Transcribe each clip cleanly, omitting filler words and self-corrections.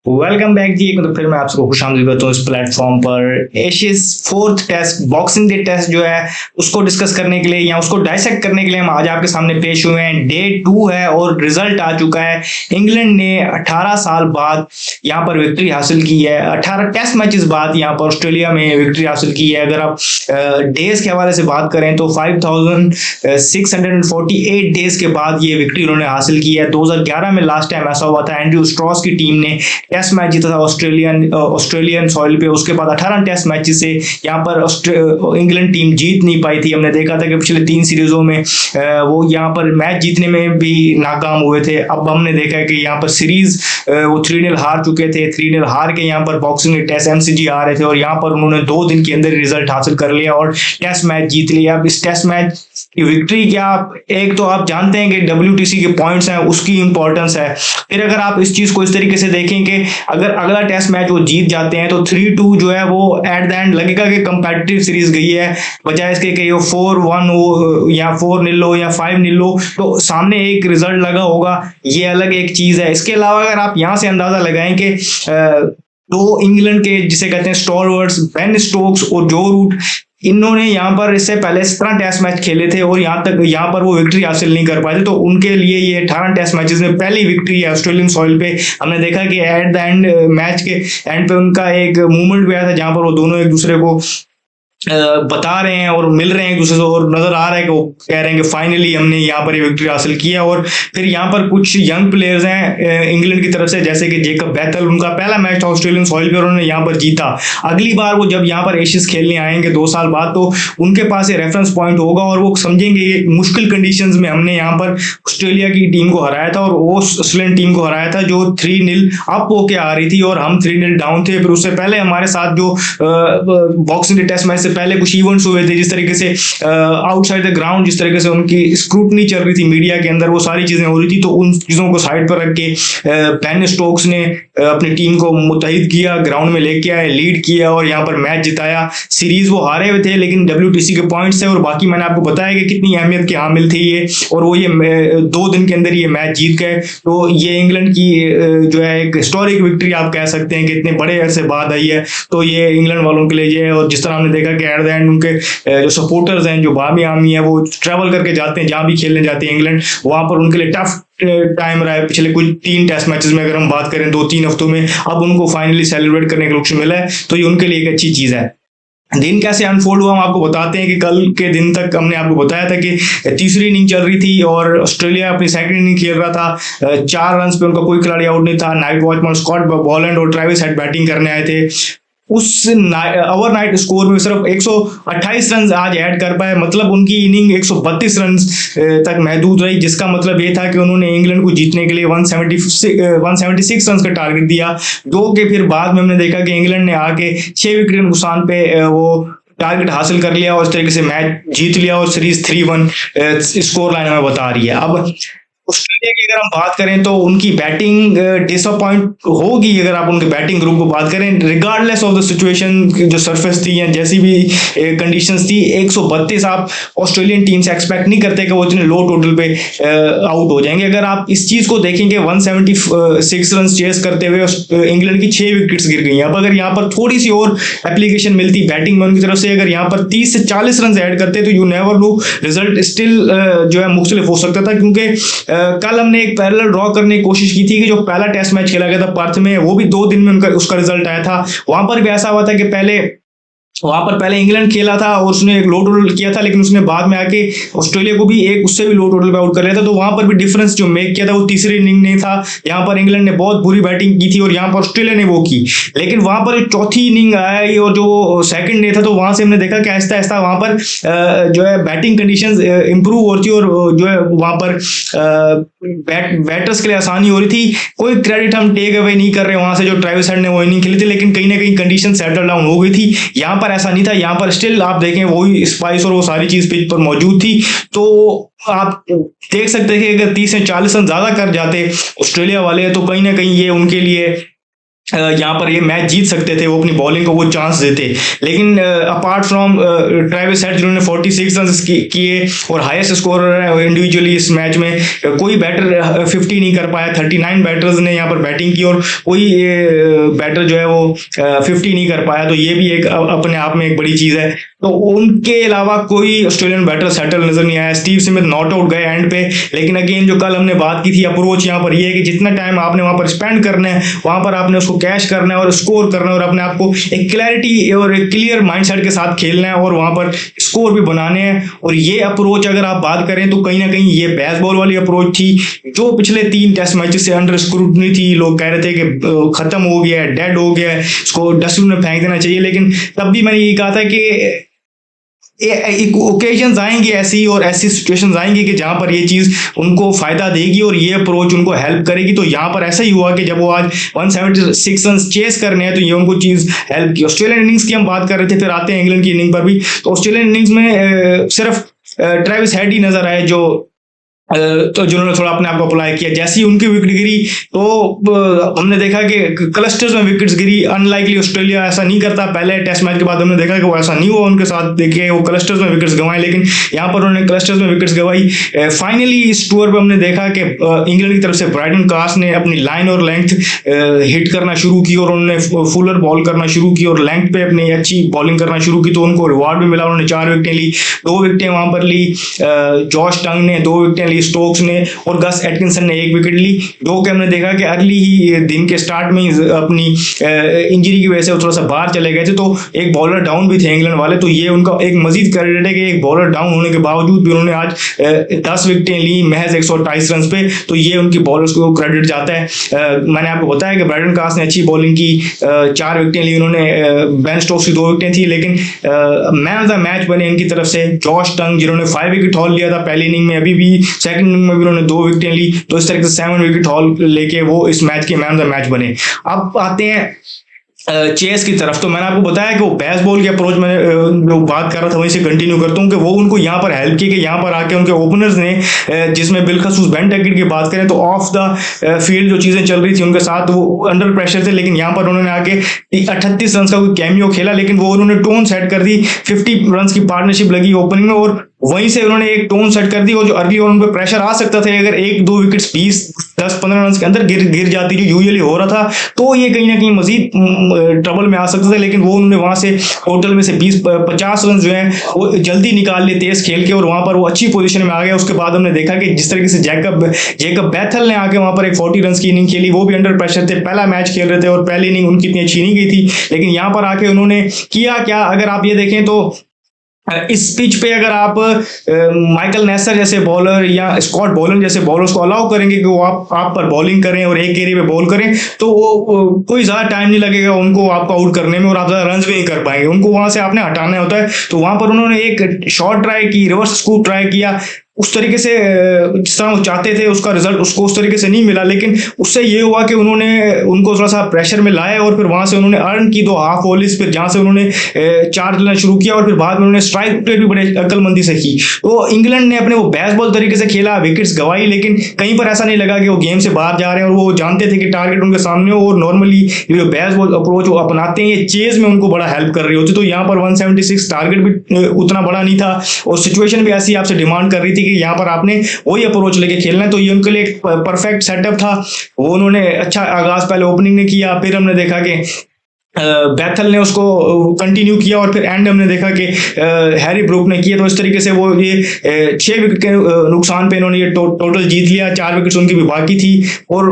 Welcome back जी। एक मतलब फिर मैं आप सबको खुशामदीद करता हूँ इस प्लेटफॉर्म पर। Ashes fourth test Boxing Day test जो है उसको डिस्कस करने के लिए या उसको डाइसेक्ट करने के लिए हम आज आपके सामने पेश हुए हैं। डे 2 है और रिजल्ट आ चुका है। इंग्लैंड ने 18 साल बाद यहाँ पर विक्ट्री हासिल की है। 18 टेस्ट मैचेस बाद यहाँ पर ऑस्ट्रेलिया में विक्ट्री हासिल की है। अगर आप डेज के हवाले से बात करें तो 5648 डेज के बाद ये विक्ट्री उन्होंने हासिल की है। 2011 में लास्ट टाइम ऐसा हुआ था, एंड्रयू स्ट्रॉस की टीम ने टेस्ट मैच जीता था ऑस्ट्रेलियन सॉइल पे। उसके बाद 18 टेस्ट मैचेस से यहाँ पर इंग्लैंड टीम जीत नहीं पाई थी। हमने देखा था कि पिछले 3 सीरीजों में वो यहाँ पर मैच जीतने में भी नाकाम हुए थे। अब हमने देखा है कि यहाँ पर सीरीज वो 3-0 हार चुके थे। 3-0 हार के यहाँ पर बॉक्सिंग टेस्ट MCG आ रहे थे और यहाँ पर उन्होंने 2 दिन के अंदर रिजल्ट हासिल कर लिया और टेस्ट मैच जीत लिया। अब इस टेस्ट मैच की विक्ट्री क्या, एक तो आप जानते हैं कि WTC के पॉइंट्स हैं, उसकी इंपॉर्टेंस है। फिर अगर आप इस चीज को इस तरीके से देखें कि अगर अगला टेस्ट मैच वो जीत जाते हैं तो 3-2 जो है वो एट द एंड लगेगा कि कंपेटिटिव सीरीज गई है, बजाय इसके कि वो 4-1 हो या 4-0 हो या 5-0 हो, तो सामने एक रिजल्ट लगा होगा, ये अलग एक चीज है। इसके अलावा अगर आप यहां से अंदाजा लगाएं कि तो इंग्लैंड के जिसे कहते हैं स्टॉलवर्ड्स बेन स्टोक्स और जो रूट, इन्होंने यहाँ पर इससे पहले 17 टेस्ट मैच खेले थे और यहाँ पर वो विक्ट्री हासिल नहीं कर पाए थे। तो उनके लिए ये 18 टेस्ट मैचेस में पहली विक्ट्री है ऑस्ट्रेलियन सॉइल पे। हमने देखा कि एट द एंड मैच के एंड पे उनका एक मूवमेंट भी आया था जहां पर वो दोनों एक दूसरे को बता रहे हैं और मिल रहे हैं एक दूसरे से और नजर आ रहा है कि वो कह रहे हैं कि फाइनली हमने यहाँ पर ये विक्ट्री हासिल किया। और फिर यहाँ पर कुछ यंग प्लेयर्स हैं इंग्लैंड की तरफ से, जैसे कि जेकब बैथल, उनका पहला मैच था ऑस्ट्रेलियन सॉइल पे और उन्होंने यहाँ पर जीता। अगली बार वो जब यहाँ पर एशियस खेलने आएंगे 2 साल बाद तो उनके पास ये रेफरेंस पॉइंट होगा और वो समझेंगे ये मुश्किल कंडीशंस में हमने यहाँ पर ऑस्ट्रेलिया की टीम को हराया था और वो ऑस्ट्रेलियन टीम को हराया था जो 3-0 अप होके आ रही थी और हम 3-0 डाउन थे। फिर उससे पहले हमारे साथ जो बॉक्सिंग टेस्ट मैच से पहले कुछ इवेंट्स हुए थे, जिस तरीके से आउटसाइड द ग्राउंड जिस तरीके से उनकी स्क्रूटनी चल रही थी मीडिया के अंदर, वो सारी चीजें हो रही थी। तो उन चीजों को साइड पर रख के बेन स्टोक्स ने अपनी टीम को मुत्तहिद किया, ग्राउंड में लेके आए, लीड किया और यहाँ पर मैच जिताया। सीरीज वो हारे हुए थे लेकिन WTC के पॉइंट्स थे और बाकी मैंने आपको बताया कि कितनी अहमियत के हामिल थे ये, और वो ये 2 दिन के अंदर ये मैच जीत गए। तो ये इंग्लैंड की जो है एक हिस्टोरिक विक्ट्री आप कह सकते हैं कि इतने बड़े अरसे बाद आई है। तो ये इंग्लैंड वालों के लिए ये, और जिस तरह हमने देखा कि एट द एंड उनके जो सपोर्टर्स हैं, जो बामी आर्मी है, वो ट्रैवल करके जाते हैं जहां भी खेलने जाते हैं इंग्लैंड, वहां पर उनके लिए टफ टाइम रहा है पिछले कुछ 3 टेस्ट मैचेस में। अगर हम बात करें 2-3 हफ्तों में, अब उनको फाइनली सेलिब्रेट करने का लक्ष्य मिला है, तो ये उनके लिए एक अच्छी चीज है। दिन कैसे अनफोल्ड हुआ हम आपको बताते हैं कि कल के दिन तक हमने आपको बताया था कि तीसरी इनिंग चल रही थी और ऑस्ट्रेलिया अपनी सेकंड इनिंग खेल रहा था। 4 रन पे उनका कोई खिलाड़ी आउट नहीं था। नाइट वॉचमैन स्कॉट बॉलैंड और ट्रेविस हेड बैटिंग करने आए थे। उस ओवरनाइट स्कोर में सिर्फ 128 रन आज ऐड कर पाए, मतलब उनकी इनिंग 132 रन तक महदूद रही, जिसका मतलब ये था कि उन्होंने इंग्लैंड को जीतने के लिए 176 रन का टारगेट दिया, जो कि फिर बाद में हमने देखा कि इंग्लैंड ने आके 6 विकेट के नुकसान पे वो टारगेट हासिल कर लिया और इस तरीके से मैच जीत लिया और सीरीज 3-1 स्कोर लाइन हमें बता रही है। अब ऑस्ट्रेलिया की अगर हम बात करें तो उनकी बैटिंग डिसअपॉइंट होगी। अगर आप उनके बैटिंग ग्रुप को बात करें, रिगार्डलेस ऑफ द सिचुएशन, जो सरफेस थी या जैसी भी कंडीशंस थी, 132 आप ऑस्ट्रेलियन टीम से एक्सपेक्ट नहीं करते कि वो इतने लो टोटल पे आउट हो जाएंगे। अगर आप इस चीज को देखेंगे, 176 रन चेस करते हुए इंग्लैंड की 6 विकेट्स गिर गई। अब अगर यहाँ पर थोड़ी सी और एप्लीकेशन मिलती बैटिंग में उनकी तरफ से, अगर यहाँ पर 30 से 40 रन ऐड करते तो you never know, result still जो है मुख्तलिफ हो सकता था। क्योंकि कल हमने एक पैरेलल ड्रॉ करने की कोशिश की थी कि जो पहला टेस्ट मैच खेला गया था पर्थ में, वो भी 2 दिन में उसका रिजल्ट आया था। वहां पर भी ऐसा हुआ था कि वहां पर पहले इंग्लैंड खेला था और उसने एक लो टोटल किया था, लेकिन उसने बाद में आके ऑस्ट्रेलिया को भी एक उससे भी लो टोटल पे आउट कर लिया था। तो वहां पर भी डिफरेंस जो मेक किया था वो तीसरी इनिंग नहीं था। यहाँ पर इंग्लैंड ने बहुत बुरी बैटिंग की थी और यहाँ पर ऑस्ट्रेलिया ने वो की, लेकिन वहां पर चौथी इनिंग आई और जो सेकंड डे था तो वहां से हमने देखा कि आहिस्ता आहिस्ता वहां पर जो है बैटिंग कंडीशंस इंप्रूव हो रही थी और जो है वहां पर बैटर्स के लिए आसानी हो रही थी। कोई क्रेडिट हम टेक अवे नहीं कर रहे वहां से जो ट्रेविस हेड ने वो इनिंग खेली थी, लेकिन कहीं ना कहीं कंडीशन सेटल डाउन हो गई थी। यहाँ पर ऐसा नहीं था, यहाँ पर स्टिल आप देखें वही स्पाइस और वो सारी चीज पिच पर मौजूद थी। तो आप देख सकते हैं कि अगर 30 से 40 रन ज्यादा कर जाते ऑस्ट्रेलिया वाले तो कहीं ना कहीं ये उनके लिए यहाँ पर ये मैच जीत सकते थे, वो अपनी बॉलिंग को वो चांस देते। लेकिन अपार्ट फ्रॉम ट्रेविस हेड जिन्होंने 46 रन किए और हाईएस्ट स्कोरर है इंडिविजुअली इस मैच में, कोई बैटर 50 नहीं कर पाया। 39 बैटर्स ने यहाँ पर बैटिंग की और कोई बैटर जो है वो 50 नहीं कर पाया, तो ये भी एक अपने आप में एक बड़ी चीज़ है। तो उनके अलावा कोई ऑस्ट्रेलियन बैटर सेटल नजर नहीं आया। स्टीव स्मिथ नॉट आउट गए एंड पे, लेकिन अगेन जो कल हमने बात की थी, अप्रोच यहाँ पर ये है कि जितना टाइम आपने वहां पर स्पेंड करना है, वहां पर आपने उसको कैश करना है और स्कोर करना है और अपने आप को एक क्लैरिटी और एक क्लियर माइंडसेट के साथ खेलना है और वहां पर स्कोर भी बनाने हैं। और ये अप्रोच अगर आप बात करें तो कहीं ना कहीं ये बेसबॉल वाली अप्रोच थी जो पिछले 3 टेस्ट मैचेस से अंडर स्क्रूटनी थी। लोग कह रहे थे कि खत्म हो गया है, डेड हो गया है, इसको डस्टबिन में फेंक देना चाहिए, लेकिन तब भी मैंने ये कहा था कि ओकेजन आएंगे ऐसी और ऐसी सिचुएशंस आएंगी कि जहां पर ये चीज उनको फायदा देगी और ये अप्रोच उनको हेल्प करेगी। तो यहाँ पर ऐसा ही हुआ कि जब वो आज 176 रन चेस करने हैं तो ये उनको चीज हेल्प की। ऑस्ट्रेलियन इनिंग्स की हम बात कर रहे थे, फिर आते हैं इंग्लैंड की इनिंग पर भी। तो ऑस्ट्रेलियन इनिंग्स में सिर्फ ट्रेविस हेड ही नजर आए जो तो जिन्होंने थोड़ा अपने आप को अप्लाई किया। जैसे ही उनकी विकेट गिरी तो हमने देखा कि क्लस्टर्स में विकेट्स गिरी। अनलाइकली ऑस्ट्रेलिया ऐसा नहीं करता, पहले टेस्ट मैच के बाद हमने देखा कि वो ऐसा नहीं हुआ उनके साथ, देखिए वो क्लस्टर्स में विकेट्स गंवाए, लेकिन यहाँ पर उन्होंने क्लस्टर्स में विकेट्स गंवाई। फाइनली इस टूर पर हमने देखा कि इंग्लैंड की तरफ से ब्राइटन कास्ट ने अपनी लाइन और लेंथ हिट करना शुरू की और उन्होंने फुलर बॉल करना शुरू की और लेंथ पे अपनी अच्छी बॉलिंग करना शुरू की, तो उनको रिवार्ड भी मिला। उन्होंने 4 विकेटें ली, 2 विकेटें वहां पर ली जॉश टंग ने, 2 विकेटें स्टोक्स ने और गस एटकिंसन ने 1 विकेट ली। जो कि हमने देखा कि अर्ली ही दिन के स्टार्ट में अपनी इंजरी की वजह से थोड़ा सा बाहर चले गए थे, तो एक बॉलर डाउन भी थे इंग्लैंड वाले। तो ये उनका एक मजीद क्रेडिट है कि एक बॉलर डाउन होने के बावजूद भी उन्होंने आज 10 विकेटें ली महज 128 रन पे, तो ये उनकी बॉलर्स को क्रेडिट जाता है। मैंने आपको बताया कि ब्राइटन कास्ट ने अच्छी बॉलिंग की, 4 विकेटें ली उन्होंने, बेन स्टोक्स की 2 विकेटें थी, लेकिन मैन ऑफ द मैच बने इनकी तरफ से जॉश टंग जिन्होंने 5 विकेट हॉल लिया था पहली इनिंग में, अभी भी सेकंड इनिंग में भी उन्होंने 2 विकेटें ली, तो इस तरह से 7 विकेट हॉल लेके वो इस मैच के मैन ऑफ द मैच बने। अब आते हैं चेस की तरफ। तो मैंने आपको बताया कि वो बेसबॉल के अप्रोच मैंने जो बात कर रहा था वहीं से कंटिन्यू करता हूँ कि वो उनको यहाँ पर हेल्प की कि यहाँ पर आके उनके ओपनर्स ने, जिसमें बिलखसूस बेन टेकेट की बात करें तो ऑफ द फील्ड जो चीजें चल रही थी उनके साथ वो अंडर प्रेशर थे, लेकिन यहाँ पर उन्होंने आके 38 रन का कोई कैमियो खेला, लेकिन वो उन्होंने टोन सेट कर दी। 50 रन की पार्टनरशिप लगी ओपनिंग में और वहीं से उन्होंने एक टोन सेट कर दी और जो अर्ली ओवर उन पर प्रेशर आ सकता था, अगर 1-2 विकेट्स 20-10-15 रन के अंदर गिर जाती जो यूजुअली हो रहा था, तो ये कहीं ना कहीं मजीद ट्रबल में आ सकता था। लेकिन वो उन्होंने वहां से टोटल में से 20-50 रन जो है वो जल्दी निकाल लिए तेज खेल के और वहां पर वो अच्छी पोजीशन में आ गया। उसके बाद हमने देखा कि जिस तरीके से जैकब बैथल ने आके वहां पर एक 40 रन की इनिंग खेली, वो भी अंडर प्रेशर थे, पहला मैच खेल रहे थे और पहली इनिंग उनकी इतनी अच्छी नहीं गई थी, लेकिन यहाँ पर आके उन्होंने किया क्या। अगर आप ये देखें तो इस पिच पे अगर आप माइकल नेसर जैसे बॉलर या स्कॉट बॉलन जैसे बॉलर्स को अलाउ करेंगे कि वो आप पर बॉलिंग करें और एक एरिया पे बॉल करें, तो वो कोई ज़्यादा टाइम नहीं लगेगा उनको आपको आउट करने में और आप ज़्यादा रन भी नहीं कर पाएंगे। उनको वहां से आपने हटाना होता है। तो वहां पर उन्होंने एक शॉट ट्राई की, रिवर्स स्कूप ट्राई किया, उस तरीके से जिस तरह वो चाहते थे उसका रिजल्ट उसको उस तरीके से नहीं मिला, लेकिन उससे ये हुआ कि उन्होंने उनको थोड़ा सा प्रेशर में लाया और फिर वहां से उन्होंने अर्न की 2 हाफ वॉलीज, फिर जहां से उन्होंने 4 लेना शुरू किया और फिर बाद में उन्होंने स्ट्राइक रेट भी बड़े अक्लमंदी से की। तो इंग्लैंड ने अपने वो बेसबॉल तरीके से खेला, विकेट्स गवाई, लेकिन कहीं पर ऐसा नहीं लगा कि वो गेम से बाहर जा रहे हैं और वो जानते थे कि टारगेट उनके सामने हो और नॉर्मली जो बेसबॉल अप्रोच वो अपनाते हैं, ये चेज में उनको बड़ा हेल्प कर रही होती। तो यहाँ पर 176 टारगेट भी उतना बड़ा नहीं था और सिचुएशन भी ऐसी आपसे डिमांड कर रही थी कि यहाँ पर आपने वही अप्रोच लेके खेलना है। तो ये उनके लिए एक परफेक्ट सेटअप था। वो उन्होंने अच्छा आगाज पहले ओपनिंग ने किया, फिर हमने देखा कि बैथल ने उसको कंटिन्यू किया और फिर एंड हमने देखा कि हैरी ब्रूक ने किया। तो इस तरीके से वो ये 6 विकेट के नुकसान पे इन्होंने ये टोटल जीत लिया। 4 विकेट्स उनकी भी बाकी थी और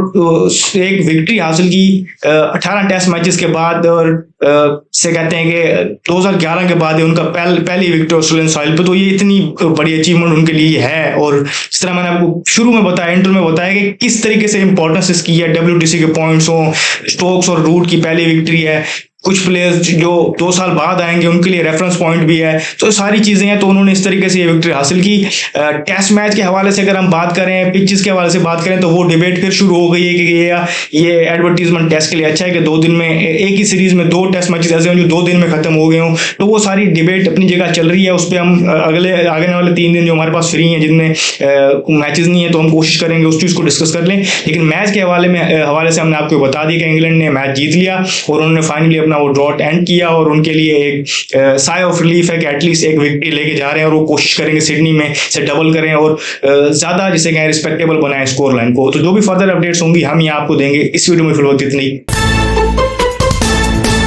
एक विक्ट्री हासिल की 18 टेस्ट मैचेस के बाद और से कहते हैं कि 2011 के बाद उनका पहली विकेट ऑस्ट्रेलियन सॉइल पे। तो ये इतनी बड़ी अचीवमेंट उनके लिए है और इस तरह मैंने आपको शुरू में बताया, इंटरव्यू में बताया कि किस तरीके से इंपॉर्टेंस इसकी है। WTC के पॉइंट्स हो, स्टोक्स और रूट की पहली विक्ट्री है, कुछ प्लेयर्स जो 2 साल बाद आएंगे उनके लिए रेफरेंस पॉइंट भी है। तो सारी चीज़ें हैं, तो उन्होंने इस तरीके से ये विक्ट्री हासिल की। टेस्ट मैच के हवाले से अगर हम बात करें, पिचेस के हवाले से बात करें, तो वो डिबेट फिर शुरू हो गई है कि ये एडवर्टीजमेंट टेस्ट के लिए अच्छा है कि 2 दिन में एक ही सीरीज में 2 टेस्ट मैचेस ऐसे हों जो 2 दिन में खत्म हो गए हों। तो वो सारी डिबेट अपनी जगह चल रही है, उस पर हम आगे वाले 3 दिन जो हमारे पास फ्री हैं, जिनमें मैचेस नहीं है, तो हम कोशिश करेंगे उस चीज़ को डिस्कस कर लें। लेकिन मैच के हवाले से हमने आपको बता दिया कि इंग्लैंड ने मैच जीत लिया और उन्होंने फाइनली अपना वो ड्रॉट एंड किया, और उनके लिए एक साई ऑफ रिलीफ है कि एटलीस्ट एक विक्ट्री लेके जा रहे हैं, और वो कोशिश करेंगे सिडनी में से डबल करें और ज़्यादा जिसे कहें रिस्पेक्टेबल बनाएं स्कोर लाइन को। तो जो भी फर्दर अपडेट्स होंगी हम यहाँ आपको देंगे। इस वीडियो में फिलहाल इतना ही।